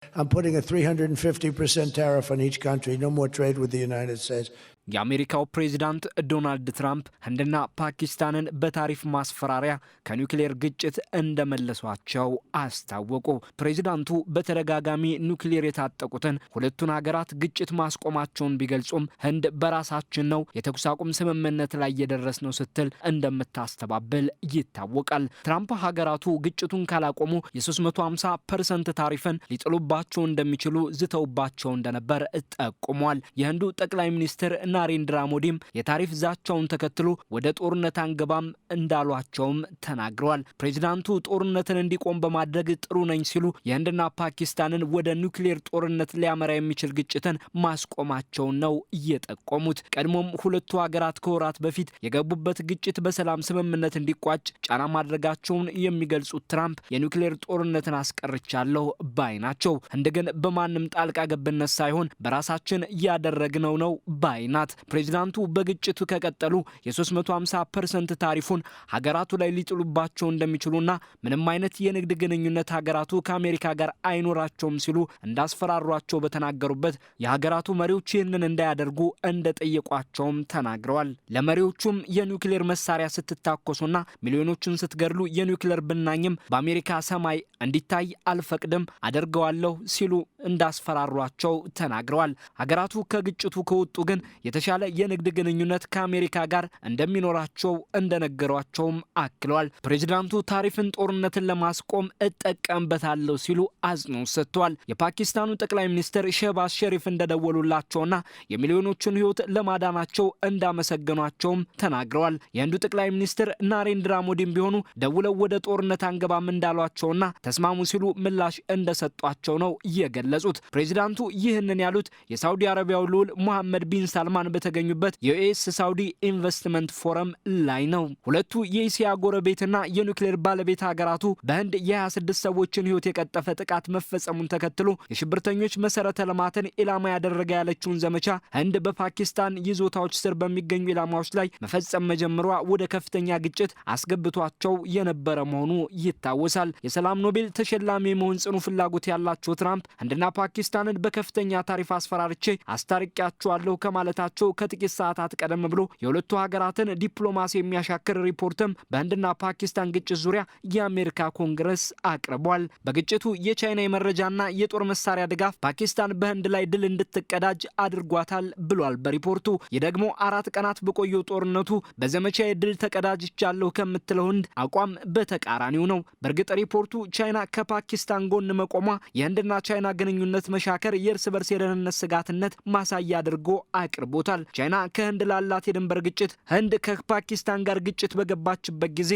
I'm putting a 350% tariff on each country. No more trade with the United States. የአሜሪካው ፕሬዝዳንት ዶናልድ ትራምፕ ህንድና ፓኪስታንን በታሪፍ ማስፈራሪያ ከኒውክሌር ግጭት እንደመለሷቸው አስታወቁ። ፕሬዝዳንቱ በተደጋጋሚ ኒውክሌር የታጠቁትን ሁለቱን ሀገራት ግጭት ማስቆማቸውን ቢገልጹም ህንድ በራሳችን ነው የተኩስ አቁም ስምምነት ላይ የደረስነው ስትል እንደምታስተባብል ይታወቃል። ትራምፕ ሀገራቱ ግጭቱን ካላቆሙ የ350% ታሪፍን ሊጥሉባቸው እንደሚችሉ ዝተውባቸው እንደነበር ጠቁሟል። የህንዱ ጠቅላይ ሚኒስትር ናሬንድራ ሞዲም የታሪፍ ዛቻውን ተከትሎ ወደ ጦርነት አንገባም እንዳሏቸውም ተናግረዋል። ፕሬዝዳንቱ ጦርነትን እንዲቆም በማድረግ ጥሩ ነኝ ሲሉ የህንድና ፓኪስታንን ወደ ኒውክሌር ጦርነት ሊያመራ የሚችል ግጭትን ማስቆማቸውን ነው እየጠቆሙት። ቀድሞም ሁለቱ ሀገራት ከወራት በፊት የገቡበት ግጭት በሰላም ስምምነት እንዲቋጭ ጫና ማድረጋቸውን የሚገልጹት ትራምፕ የኒውክሌር ጦርነትን አስቀርቻለሁ ባይ ናቸው። ህንድ ግን በማንም ጣልቃ ገብነት ሳይሆን በራሳችን ያደረግነው ነው ባይ ናት። ፕሬዝዳንቱ በግጭቱ ከቀጠሉ የ350% ታሪፉን ሀገራቱ ላይ ሊጥሉባቸው እንደሚችሉና ምንም አይነት የንግድ ግንኙነት ሀገራቱ ከአሜሪካ ጋር አይኖራቸውም ሲሉ እንዳስፈራሯቸው በተናገሩበት የሀገራቱ መሪዎች ይህንን እንዳያደርጉ እንደጠየቋቸውም ተናግረዋል። ለመሪዎቹም የኒውክሌር መሳሪያ ስትታኮሱና ሚሊዮኖችን ስትገድሉ የኒውክሌር ብናኝም በአሜሪካ ሰማይ እንዲታይ አልፈቅድም አደርገዋለሁ ሲሉ እንዳስፈራሯቸው ተናግረዋል። ሀገራቱ ከግጭቱ ከወጡ ግን የተሻለ የንግድ ግንኙነት ከአሜሪካ ጋር እንደሚኖራቸው እንደነገሯቸውም አክለዋል። ፕሬዝዳንቱ ታሪፍን ጦርነትን ለማስቆም እጠቀምበታለሁ ሲሉ አጽንኦት ሰጥተዋል። የፓኪስታኑ ጠቅላይ ሚኒስትር ሸህባዝ ሸሪፍ እንደደወሉላቸውና የሚሊዮኖችን ሕይወት ለማዳናቸው እንዳመሰገኗቸውም ተናግረዋል። የህንዱ ጠቅላይ ሚኒስትር ናሬንድራ ሞዲም ቢሆኑ ደውለው ወደ ጦርነት አንገባም እንዳሏቸውና ተስማሙ ሲሉ ምላሽ እንደሰጧቸው ነው የገለጹት። ፕሬዝዳንቱ ይህንን ያሉት የሳውዲ አረቢያው ልዑል ሙሐመድ ቢን ሳልማን በተገኙበት የዩኤስ ሳውዲ ኢንቨስትመንት ፎረም ላይ ነው። ሁለቱ የእስያ ጎረቤትና የኒውክሌር ባለቤት ሀገራቱ በህንድ የ26 ሰዎችን ህይወት የቀጠፈ ጥቃት መፈጸሙን ተከትሎ የሽብርተኞች መሰረተ ልማትን ኢላማ ያደረገ ያለችውን ዘመቻ ህንድ በፓኪስታን ይዞታዎች ስር በሚገኙ ኢላማዎች ላይ መፈጸም መጀመሯ ወደ ከፍተኛ ግጭት አስገብቷቸው የነበረ መሆኑ ይታወሳል። የሰላም ኖቤል ተሸላሚ መሆን ጽኑ ፍላጎት ያላቸው ትራምፕ ህንድና ፓኪስታንን በከፍተኛ ታሪፍ አስፈራርቼ አስታርቂያቸዋለሁ ከማለታቸው ከጥቂት ሰዓታት ቀደም ብሎ የሁለቱ ሀገራትን ዲፕሎማሲ የሚያሻክር ሪፖርትም በህንድና ፓኪስታን ግጭት ዙሪያ የአሜሪካ ኮንግረስ አቅርቧል። በግጭቱ የቻይና የመረጃና የጦር መሳሪያ ድጋፍ ፓኪስታን በህንድ ላይ ድል እንድትቀዳጅ አድርጓታል ብሏል በሪፖርቱ። ይህ ደግሞ 4 ቀናት በቆየው ጦርነቱ በዘመቻ ድል ተቀዳጅቻለሁ ከምትለው ህንድ አቋም በተቃራኒው ነው። በእርግጥ ሪፖርቱ ቻይና ከፓኪስታን ጎን መቆሟ የህንድና ቻይና ግንኙነት መሻከር የእርስ በርስ የደህንነት ስጋትነት ማሳያ አድርጎ አቅርቦታል። ቻይና ከህንድ ላላት የድንበር ግጭት ህንድ ከፓኪስታን ጋር ግጭት በገባችበት ጊዜ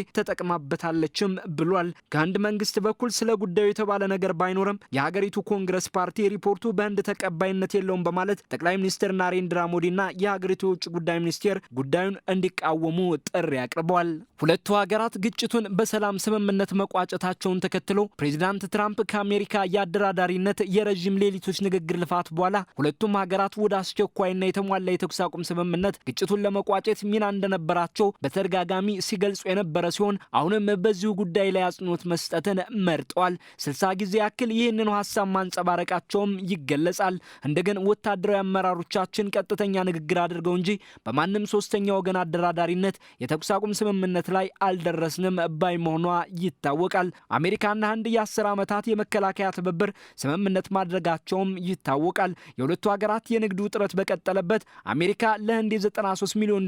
ተጠቅማበታለችም ብሏል። ከህንድ መንግስት በኩል ስለ ጉዳዩ የተባለ ነገር ባይኖርም የሀገሪቱ ኮንግረስ ፓርቲ ሪፖርቱ በህንድ ተቀባይነት የለውም በማለት ጠቅላይ ሚኒስትር ናሬንድራ ሞዲና የሀገሪቱ የውጭ ጉዳይ ሚኒስቴር ጉዳዩን እንዲቃወሙ ጥሪ አቅርበዋል። ሁለቱ ሀገራት ግጭቱን በሰላም ስምምነት መቋጨታቸውን ተከትሎ ፕሬዝዳንት ትራምፕ ከአሜሪካ የአደራዳሪነት የረዥም ሌሊቶች ንግግር ልፋት በኋላ ሁለቱም ሀገራት ወደ አስቸኳይና የተሟላ የተኩስ አቁም ስምምነት ግጭቱን ለመቋጨት ሚና እንደነበራቸው በተደጋጋሚ ሲገልጹ የነበረ ሲሆን አሁንም በዚሁ ጉዳይ ላይ አጽንኦት መስጠትን መርጠዋል። 60 ጊዜ ያክል ይህንኑ ሀሳብ ማንጸባረቃቸውም ይገለጻል። እንደገን ወታደራዊ አመራሮቻችን ቀጥተኛ ንግግር አድርገው እንጂ በማንም ሶስተኛ ወገን አደራዳሪነት የተኩስ አቁም ስምምነት ላይ አልደረስንም ባይ መሆኗ ይታወቃል። አሜሪካና ህንድ የ10 ዓመታት የመከላከያ ትብብር ስምምነት ማድረጋቸውም ይታወቃል። የሁለቱ ሀገራት የንግድ ውጥረት በቀጠለበት አሜሪካ ለህንድ $93 ሚሊዮን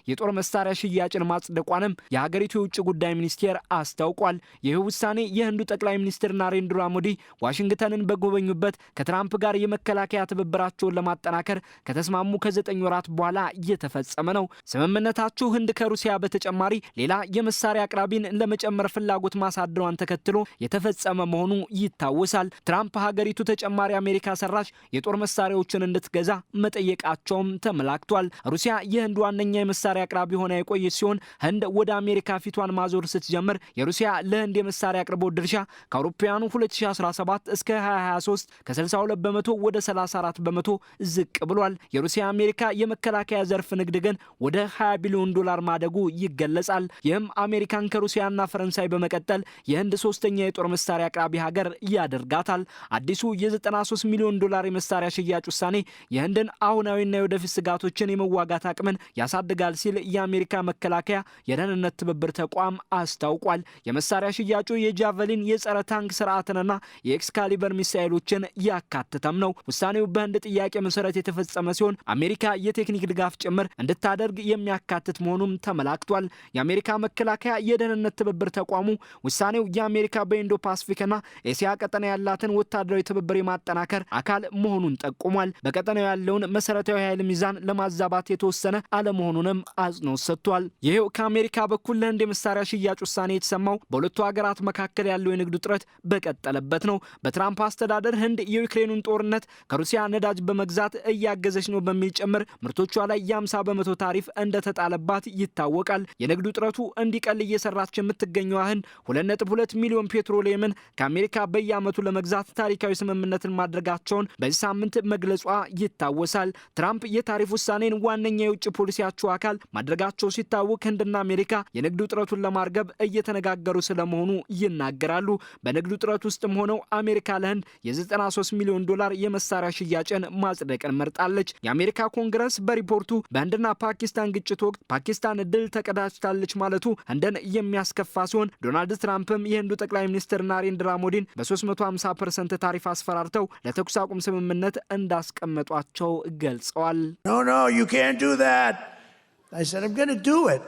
የጦር መሳሪያ ሽያጭን ማጽደቋንም የሀገሪቱ የውጭ ጉዳይ ሚኒስቴር አስታውቋል። ይህ ውሳኔ የህንዱ ጠቅላይ ሚኒስትር ናሬንድራ ሞዲ ዋሽንግተንን በጎበኙበት ከትራምፕ ጋር የመከላከያ ትብብራቸውን ለማጠናከር ከተስማሙ ከ9 ወራት በኋላ እየተፈጸመ ነው። ስምምነታቸው ህንድ ከሩሲያ በተጨማሪ ሌላ የመሳሪያ አቅራቢን ለመጨመር ፍላጎት ማሳደሯን ተከትሎ የተፈጸመ መሆኑ ይታወሳል። ትራምፕ ሀገሪቱ ተጨማሪ አሜሪካ ሰራሽ የጦር መሳሪያዎችን እንድትገዛ መጠየቃቸውም ተመላክቷል። ሩሲያ የህንድ ዋነኛ የመሳሪያ አቅራቢ ሆና የቆየች ሲሆን ህንድ ወደ አሜሪካ ፊቷን ማዞር ስትጀምር የሩሲያ ለህንድ የመሳሪያ አቅርቦት ድርሻ ከአውሮፓውያኑ 2017 እስከ 2023 ከ62 በመቶ ወደ 34 በመቶ ዝቅ ብሏል። የሩሲያ አሜሪካ የመከላከያ ዘርፍ ንግድ ግን ወደ 20 ቢሊዮን ዶላር ማደጉ ይገለጻል። ይህም አሜሪካን ከሩሲያና ፈረንሳይ በመቀጠል የህንድ ሶስተኛ የጦር መሳሪያ አቅራቢ ሀገር ያደርጋታል። አዲሱ የ93 ሚሊዮን ዶላር የመሳሪያ ሽያጭ ውሳኔ የህንድን አሁናዊና የወደፊት ስጋቶችን የመዋጋት አቅምን ያሳድጋል ሲል የአሜሪካ መከላከያ የደህንነት ትብብር ተቋም አስታውቋል። የመሳሪያ ሽያጩ የጃቨሊን የጸረ ታንክ ስርዓትንና የኤክስካሊበር ሚሳኤሎችን ያካተተም ነው። ውሳኔው በህንድ ጥያቄ መሰረት የተፈጸመ ሲሆን አሜሪካ የቴክኒክ ድጋፍ ጭምር እንድታደርግ የሚያካትት መሆኑም ተመላክቷል። የአሜሪካ መከላከያ የደህንነት ትብብር ተቋሙ ውሳኔው የአሜሪካ በኢንዶ ፓሲፊክና ኤሲያ ቀጠና ያላትን ወታደራዊ ትብብር የማጠናከር አካል መሆኑን ጠቁሟል። በቀጠናው ያለውን መሰረታዊ ኃይል ሚዛን ለማዛባት የተወሰነ አለመሆኑንም አጽንኦት ሰጥቷል። ይሄው ከአሜሪካ በኩል ለህንድ የመሳሪያ ሽያጭ ውሳኔ የተሰማው በሁለቱ ሀገራት መካከል ያለው የንግድ ውጥረት በቀጠለበት ነው። በትራምፕ አስተዳደር ህንድ የዩክሬኑን ጦርነት ከሩሲያ ነዳጅ በመግዛት እያገዘች ነው በሚል ጭምር ምርቶቿ ላይ የ50 በመቶ ታሪፍ እንደተጣለባት ይታወቃል። የንግድ ውጥረቱ እንዲቀል እየሰራች የምትገኘው ህንድ 2.2 ሚሊዮን ፔትሮሊየምን ከአሜሪካ በየዓመቱ ለመግዛት ታሪካዊ ስምምነትን ማድረጋቸውን በዚህ ሳምንት መግለጿ ይታወሳል። ትራምፕ የታሪፍ ውሳኔን ዋነኛ የውጭ ፖሊሲያቸው አካል ማድረጋቸው ሲታወቅ ህንድና አሜሪካ የንግድ ውጥረቱን ለማርገብ እየተነጋገሩ ስለመሆኑ ይናገራሉ። በንግድ ውጥረት ውስጥም ሆነው አሜሪካ ለህንድ የ93 ሚሊዮን ዶላር የመሳሪያ ሽያጭን ማጽደቅን መርጣለች። የአሜሪካ ኮንግረስ በሪፖርቱ በህንድና ፓኪስታን ግጭት ወቅት ፓኪስታን ድል ተቀዳጅታለች ማለቱ ህንድን የሚያስከፋ ሲሆን ዶናልድ ትራምፕም የህንዱ ጠቅላይ ሚኒስትር ናሬንድራ ሞዲን በ350% ታሪፍ አስፈራርተው ለተኩስ አቁም ስምምነት እንዳስቀመጧቸው ገልጸዋል። No, you can't do that. I said, I'm going to do it.